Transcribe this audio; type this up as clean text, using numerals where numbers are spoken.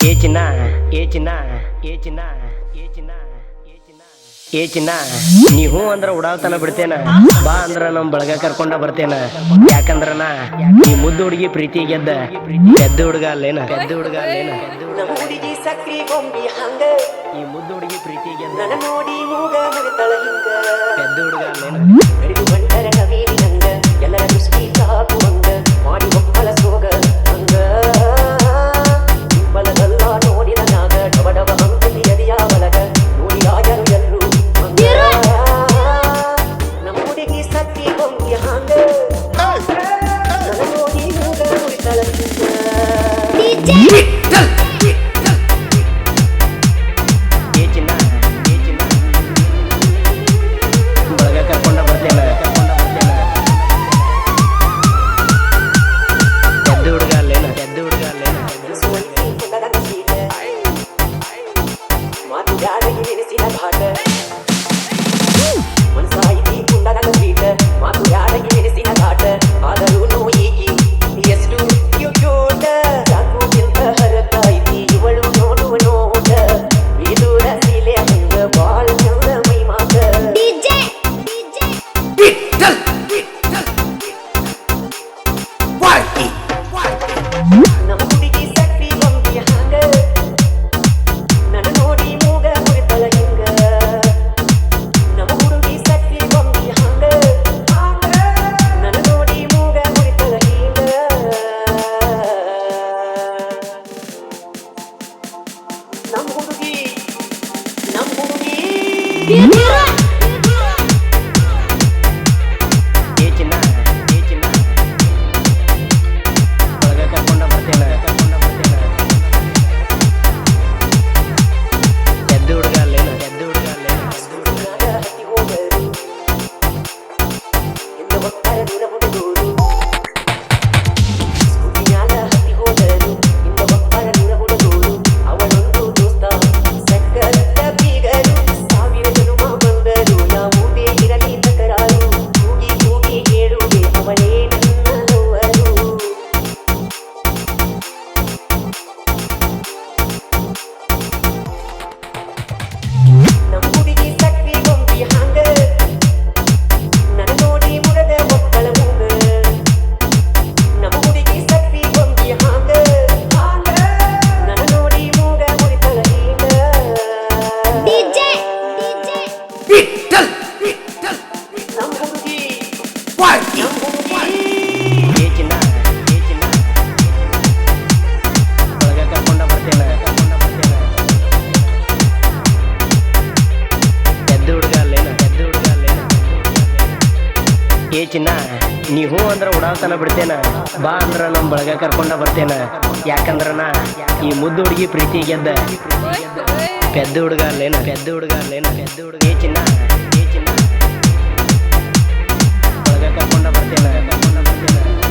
ಏ ಚಿನ್ನ ಏ ಚಿನ್ನ ಏ ಚಿನ್ನ ಏ ಚಿನ್ನ ಏ ಚಿನ್ನ ನೀ ಹೂ ಅಂದ್ರ ಉಡಾವತನ ಬಿಡ್ತೇನ, ಬಾ ಅಂದ್ರ ನಮ್ ಬಳಗ ಕರ್ಕೊಂಡ ಬರ್ತೇನ. ಯಾಕಂದ್ರನ ಈ ಮುದ್ದು ಹುಡುಗಿ ಪ್ರೀತಿ ಗೆದ್ದ ಪೆದ್ದ ಹುಡುಗ ಅಲ್ಲೇನ, ಪೆದ್ದ ಹುಡುಗ ಅಲ್ಲೇನ. ಹುಡುಗಿ ಸಕ್ರಿ ಗೊಂಬಿ ಹಂಗ ಈ ಮುದ್ದು ಹುಡುಗಿ ಪ್ರೀತಿ ಗೆದ್ದ ನನ್ನ ನೋಡಿ ಮೂಗ ಮುಗಿತಳ ಹಿಂಗ ಪೆದ್ದ ಹುಡುಗ ಅಲ್ಲೇನ. ಹಿಡಿದು ಬಂಟರ ನವೀನಿ ನಂಗ ಎಲ್ಲರ ದೃಷ್ಟಿ ಸಾಕುವಂಗ ಮಾಡಿ ಒಪ್ಪಳ ಸೋಗ ಹಂಗ ಬಲದಲ್ಲ ನೋಡಿದ ನಾಗ ಡಬಡವ ಅಂಕಲಿ ಎದಿಯ ಒಳಗ ನೋಡಿ ಆಯರು ಎಲ್ರು ಹಂಗ ನಮ್ಮ ಹುಡುಗಿ ಸಕ್ರಿ ಗೊಂಬಿ ಹಂಗ ನನ್ನ ನೋಡಿ ಮೂಗ ಮುಗಿತಳ ಹಿಂಗ ಏ ಚಿನ್ನ ನೀ ಹೂ ಅಂದ್ರ ಉಡಾವತನ ಬಿಡ್ತೇನ, ಬಾ ಅಂದ್ರ ನಮ್ ಬಳಗ ಕರ್ಕೊಂಡ ಬರ್ತೇನ. ಯಾಕಂದ್ರನ ಈ ಮುದ್ದು ಹುಡುಗಿ ಪ್ರೀತಿ ಗೆದ್ದ ಪೆದ್ದ ಹುಡುಗ ಅಲ್ಲೇನ, ಪೆದ್ದ ಹುಡುಗ ಅಲ್ಲೇನ, ಪೆದ್ದ ಹುಡುಗ. ಏ ಚಿನ್ನ ಏ ಚಿನ್ನ ಬಳಗ ಕರ್ಕೊಂಡ ಬರ್ತೇನ, ಕರ್ಕೊಂಡ ಬರ್ತೇನ.